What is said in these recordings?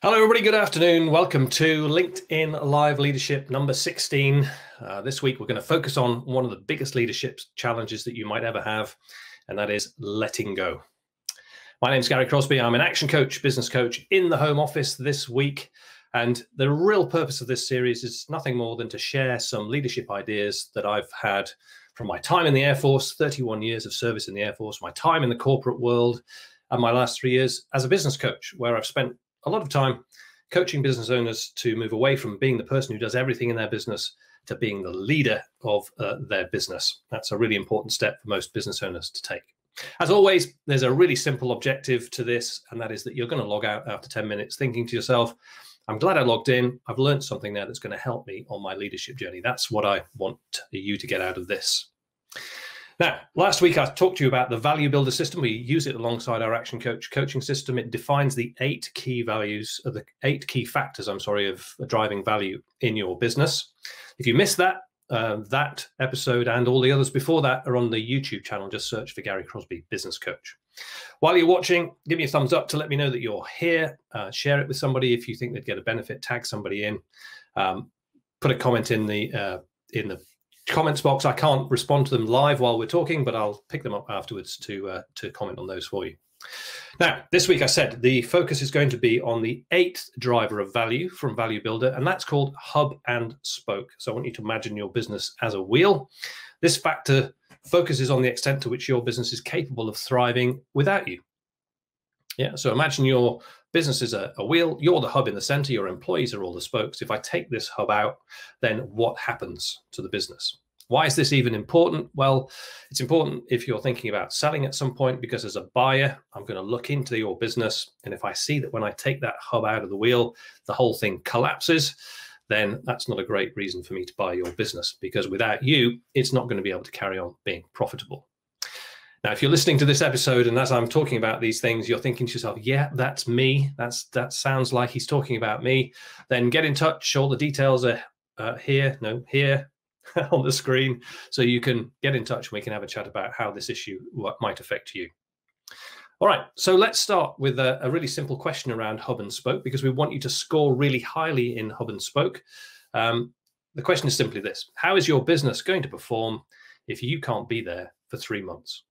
Hello, everybody. Good afternoon. Welcome to LinkedIn Live Leadership number 16. This week, we're going to focus on one of the biggest leadership challenges that you might ever have, and that is letting go. My name is Gary Crosby. I'm an action coach, business coach in the home office this week. And the real purpose of this series is nothing more than to share some leadership ideas that I've had from my time in the Air Force, 31 years of service in the Air Force, my time in the corporate world, and my last 3 years as a business coach, where I've spent a lot of time coaching business owners to move away from being the person who does everything in their business to being the leader of their business. That's a really important step for most business owners to take. As always, there's a really simple objective to this, and that is that you're going to log out after 10 minutes thinking to yourself, I'm glad I logged in. I've learned something there that's going to help me on my leadership journey. That's what I want you to get out of this. Now, last week I talked to you about the Value Builder system. We use it alongside our Action Coach coaching system. It defines the 8 key values, or the 8 key factors, of driving value in your business. If you missed that, that episode and all the others before that are on the YouTube channel. Just search for Gary Crosby Business Coach. While you're watching, give me a thumbs up to let me know that you're here. Share it with somebody if you think they'd get a benefit. Tag somebody in. Put a comment in the comments box. I can't respond to them live while we're talking, but I'll pick them up afterwards to comment on those for you. Now, this week I said the focus is going to be on the 8th driver of value from Value Builder, and that's called hub and spoke. So I want you to imagine your business as a wheel. This factor focuses on the extent to which your business is capable of thriving without you. Yeah, so imagine your business is a wheel, you're the hub in the center, your employees are all the spokes. If I take this hub out, then what happens to the business? Why is this even important? Well, it's important if you're thinking about selling at some point, because as a buyer, I'm going to look into your business. And if I see that when I take that hub out of the wheel, the whole thing collapses, then that's not a great reason for me to buy your business, because without you, it's not going to be able to carry on being profitable. Now, if you're listening to this episode and as I'm talking about these things, you're thinking to yourself, yeah, that's me. That sounds like he's talking about me. Then get in touch. All the details are here on the screen. So you can get in touch and we can have a chat about how this issue might affect you. All right, so let's start with a really simple question around hub and spoke, because we want you to score really highly in hub and spoke. The question is simply this: how is your business going to perform if you can't be there for 3 months?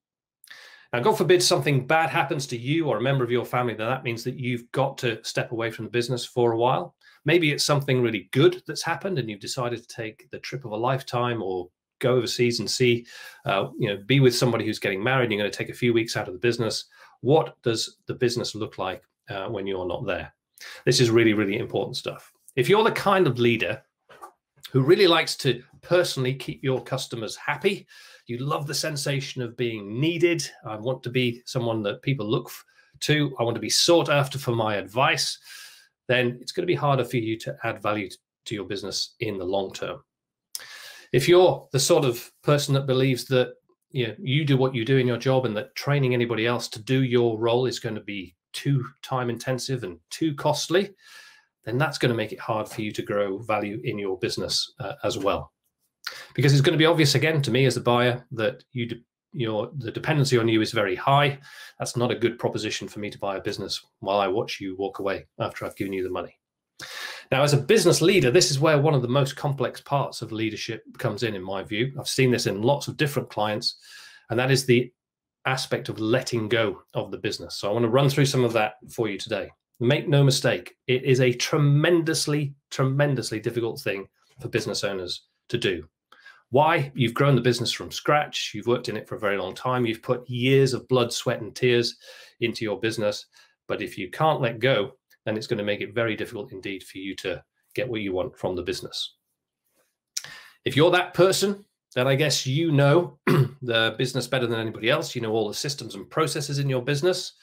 Now, God forbid something bad happens to you or a member of your family, then that means that you've got to step away from the business for a while. Maybe it's something really good that's happened and you've decided to take the trip of a lifetime, or go overseas and see, be with somebody who's getting married, and you're going to take a few weeks out of the business. What does the business look like when you're not there? This is really, really important stuff. If you're the kind of leader who really likes to personally keep your customers happy, you love the sensation of being needed. I want to be someone that people look to. I want to be sought after for my advice. Then it's going to be harder for you to add value to your business in the long term. If you're the sort of person that believes that you do what you do in your job, and that training anybody else to do your role is going to be too time intensive and too costly, then that's going to make it hard for you to grow value in your business as well. Because it's going to be obvious again to me as a buyer that the dependency on you is very high. That's not a good proposition for me to buy a business while I watch you walk away after I've given you the money. Now, as a business leader, this is where one of the most complex parts of leadership comes in my view. I've seen this in lots of different clients, and that is the aspect of letting go of the business. So I want to run through some of that for you today. Make no mistake, it is a tremendously, tremendously difficult thing for business owners to do. Why? You've grown the business from scratch. You've worked in it for a very long time. You've put years of blood, sweat, and tears into your business. But if you can't let go, then it's going to make it very difficult indeed for you to get what you want from the business. If you're that person, then I guess you know the business better than anybody else. You know all the systems and processes in your business.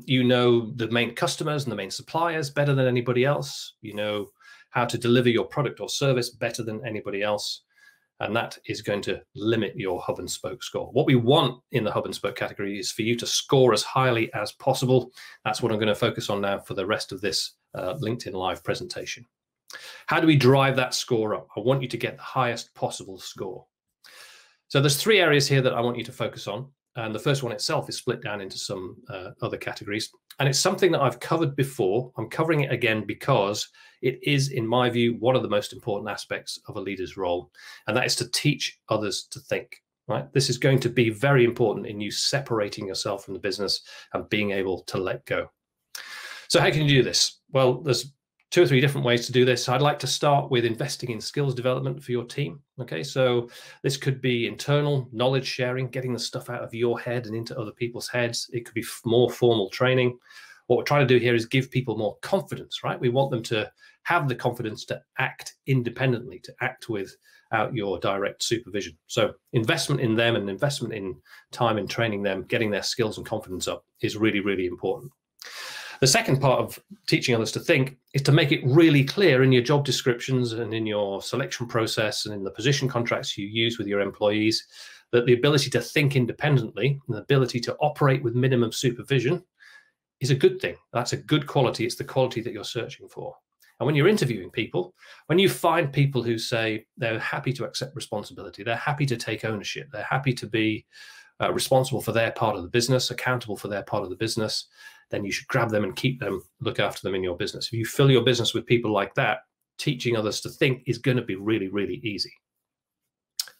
You know the main customers and the main suppliers better than anybody else. You know how to deliver your product or service better than anybody else. And that is going to limit your hub and spoke score. What we want in the hub and spoke category is for you to score as highly as possible. That's what I'm going to focus on now for the rest of this LinkedIn Live presentation. How do we drive that score up? I want you to get the highest possible score. So there's 3 areas here that I want you to focus on. And the first one itself is split down into some other categories. And it's something that I've covered before. I'm covering it again because it is, in my view, one of the most important aspects of a leader's role. And that is to teach others to think, right? This is going to be very important in you separating yourself from the business and being able to let go. So how can you do this? Well, there's 2 or 3 different ways to do this. I'd like to start with investing in skills development for your team. Okay, so this could be internal knowledge sharing, getting the stuff out of your head and into other people's heads. It could be more formal training. What we're trying to do here is give people more confidence, right? We want them to have the confidence to act independently, to act without your direct supervision. So investment in them and investment in time in training them, getting their skills and confidence up is really, really important. The second part of teaching others to think is to make it really clear in your job descriptions and in your selection process and in the position contracts you use with your employees that the ability to think independently and the ability to operate with minimum supervision is a good thing. That's a good quality. It's the quality that you're searching for. And when you're interviewing people, when you find people who say they're happy to accept responsibility, they're happy to take ownership, they're happy to be responsible for their part of the business, accountable for their part of the business, then you should grab them and keep them, look after them in your business. If you fill your business with people like that, teaching others to think is going to be really, really easy.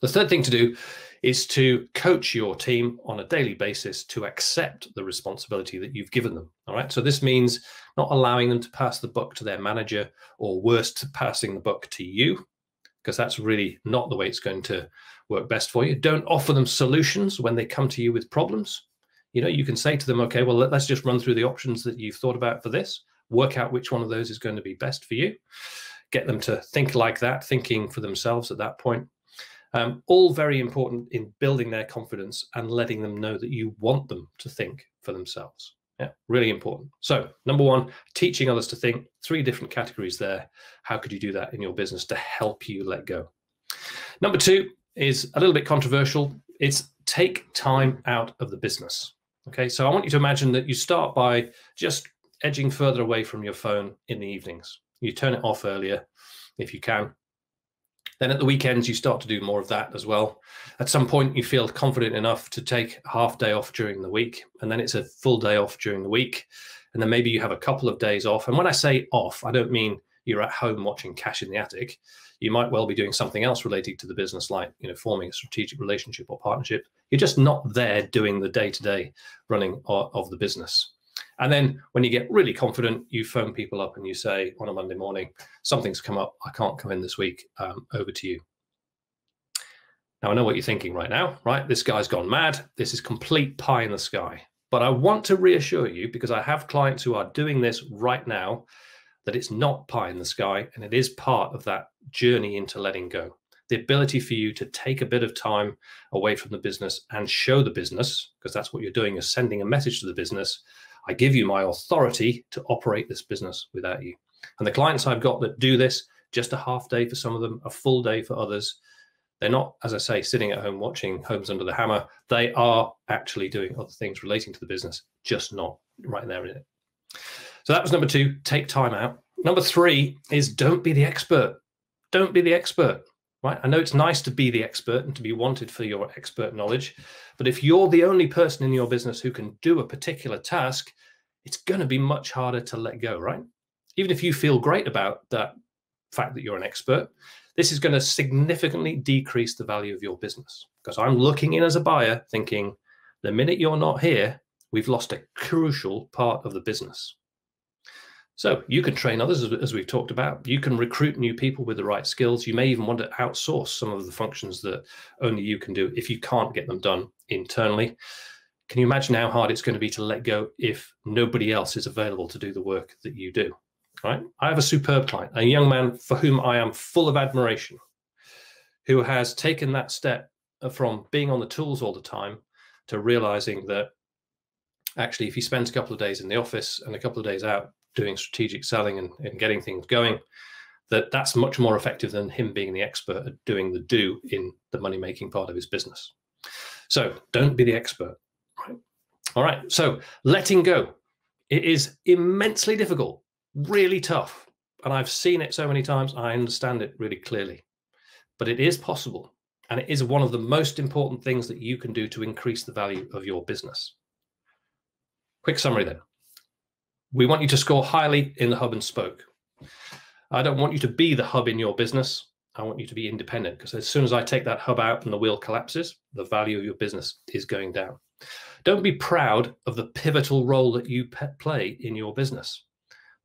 The third thing to do is to coach your team on a daily basis to accept the responsibility that you've given them. All right. So this means not allowing them to pass the buck to their manager, or worse, to passing the buck to you, because that's really not the way it's going to work best for you. Don't offer them solutions when they come to you with problems. You know, you can say to them, okay, well, let's just run through the options that you've thought about for this, work out which one of those is going to be best for you, get them to think like that, thinking for themselves at that point. All very important in building their confidence and letting them know that you want them to think for themselves. Yeah, really important. So number one, teaching others to think. 3 different categories there. How could you do that in your business to help you let go? Number 2 is a little bit controversial. It's take time out of the business. Okay, so I want you to imagine that you start by just edging further away from your phone in the evenings. You turn it off earlier if you can. Then at the weekends, you start to do more of that as well. At some point, you feel confident enough to take a half day off during the week, and then it's a full day off during the week. And then maybe you have a couple of days off. And when I say off, I don't mean you're at home watching Cash in the Attic. You might well be doing something else related to the business, like, you know, forming a strategic relationship or partnership. You're just not there doing the day-to-day running of the business. And then when you get really confident, you phone people up and you say on a Monday morning, something's come up, I can't come in this week, over to you. Now, I know what you're thinking right now, right? This guy's gone mad. This is complete pie in the sky. But I want to reassure you, because I have clients who are doing this right now, that it's not pie in the sky, and it is part of that journey into letting go. The ability for you to take a bit of time away from the business and show the business, because that's what you're doing, is sending a message to the business. I give you my authority to operate this business without you. And the clients I've got that do this, just a half day for some of them, a full day for others, they're not, as I say, sitting at home watching Homes Under the Hammer. They are actually doing other things relating to the business, just not right there in it. So that was number 2, take time out. Number 3 is don't be the expert. Don't be the expert, right? I know it's nice to be the expert and to be wanted for your expert knowledge, but if you're the only person in your business who can do a particular task, it's going to be much harder to let go, right? Even if you feel great about that fact that you're an expert, this is going to significantly decrease the value of your business, because I'm looking in as a buyer thinking, the minute you're not here, we've lost a crucial part of the business. So you can train others, as we've talked about. You can recruit new people with the right skills. You may even want to outsource some of the functions that only you can do if you can't get them done internally. Can you imagine how hard it's going to be to let go if nobody else is available to do the work that you do? Right? I have a superb client, a young man for whom I am full of admiration, who has taken that step from being on the tools all the time to realizing that actually, if he spends a couple of days in the office and a couple of days out doing strategic selling and getting things going, that's much more effective than him being the expert at doing the do in the money-making part of his business. So don't be the expert. Right? All right. So letting go. It is immensely difficult, really tough. And I've seen it so many times. I understand it really clearly. But it is possible. And it is one of the most important things that you can do to increase the value of your business. Quick summary then. We want you to score highly in the hub and spoke. I don't want you to be the hub in your business. I want you to be independent, because as soon as I take that hub out and the wheel collapses, the value of your business is going down. Don't be proud of the pivotal role that you play in your business.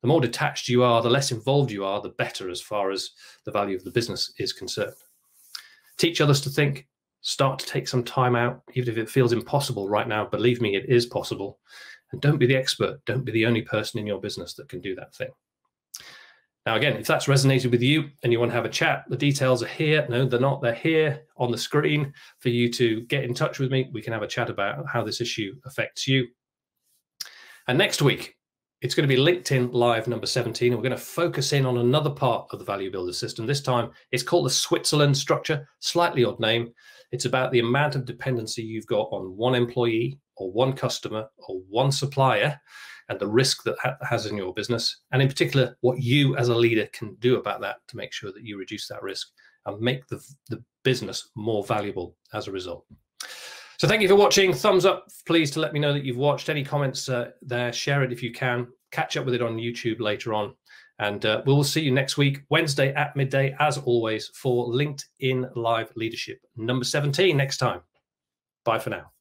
The more detached you are, the less involved you are, the better as far as the value of the business is concerned. Teach others to think. Start to take some time out, even if it feels impossible right now. Believe me, it is possible. And don't be the expert. Don't be the only person in your business that can do that thing. Now, again, if that's resonated with you and you want to have a chat, the details are here. No, they're not. They're here on the screen for you to get in touch with me. We can have a chat about how this issue affects you. And next week, it's going to be LinkedIn Live number 17. And we're going to focus in on another part of the Value Builder system. This time, it's called the Switzerland structure. Slightly odd name. It's about the amount of dependency you've got on one employee or one customer or one supplier, and the risk that has in your business, and in particular, what you as a leader can do about that to make sure that you reduce that risk and make the business more valuable as a result. So thank you for watching. Thumbs up, please, to let me know that you've watched. Any comments there, share it if you can. Catch up with it on YouTube later on. And we will see you next week, Wednesday at midday, as always, for LinkedIn Live Leadership number 17 next time. Bye for now.